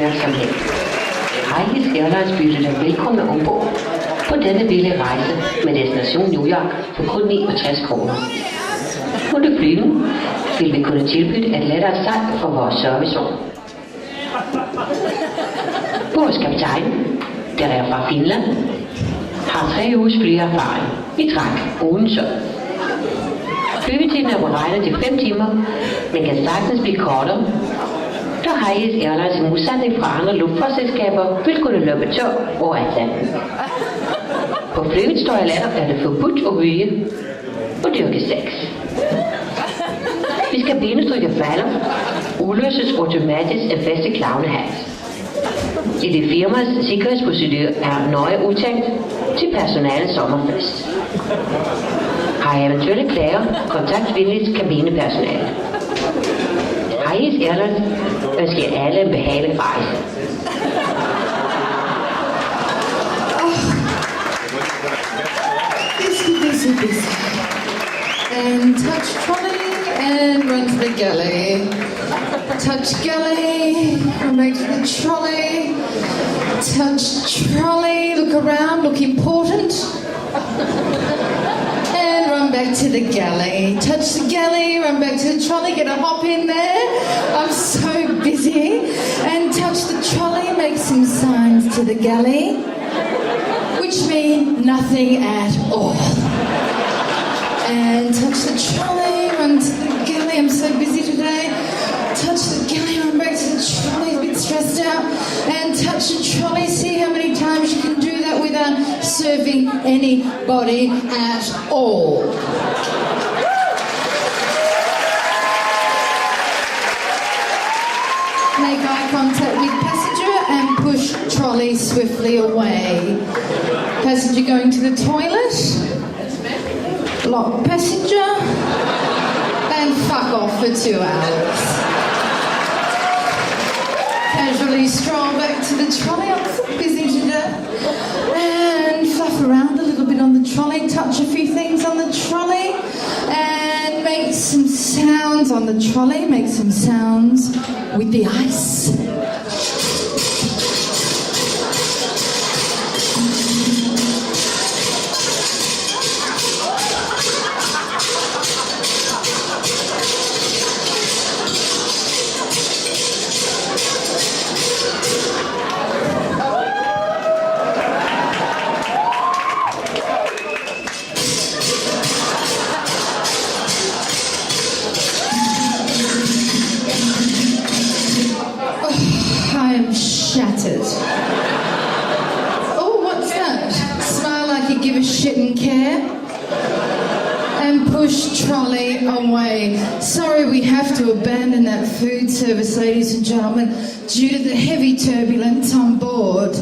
opmærksomhed. Highest Airlines byder dig velkommen ombord på denne billige rejse med destination New York for kun 69 kroner. Under flyvning vil vi kunne tilbyde et lettere sejl for vores servicerum. Vores kaptajn, der er fra Finland, har 3 ugers flyerfaring i træk uden søvn. Flyvetiden er beregnet til 5 timer, men kan sagtens blive kortere, da Highest Airlines i modsætning fra andre luftfartsselskaber vil kunne løbe tør over Atlanten. På flyvets toiletter er det forbudt at ryge og dyrke sex. Hvis kabinestrykker falder, udløses automatisk en faste klovnehat. I det firmas sikkerhedsprocedur er nøje udtænkt til personalets sommerfest. Har eventuelle klager, kontakt venligst kabinepersonale. Highest Airlines ønsker alle en behagelig rejse. Busy. And touch trolley and run to the galley. Touch galley, run back to the trolley. Touch trolley, look around, look important. And run back to the galley. Touch the galley, run back to the trolley, get a hop in there. I'm so busy. And touch the trolley, make some signs to the galley, which mean nothing at all. And touch the trolley, run to the galley. I'm so busy today. Touch the galley, run back to the trolley, a bit stressed out. And touch the trolley, see how many times you can do that without serving anybody at all. Make eye contact with passenger and push trolley swiftly away. Passenger going to the toilet. Lock passenger and fuck off for 2 hours. Casually stroll back to the trolley. I'm so busy today. And fluff around a little bit on the trolley, touch a few things on the trolley, and make some sounds on the trolley. Make some sounds with the ice. Shattered. Oh, what's that? Smile like you give a shit and care. And push trolley away. Sorry, we have to abandon that food service, ladies and gentlemen, due to the heavy turbulence on board.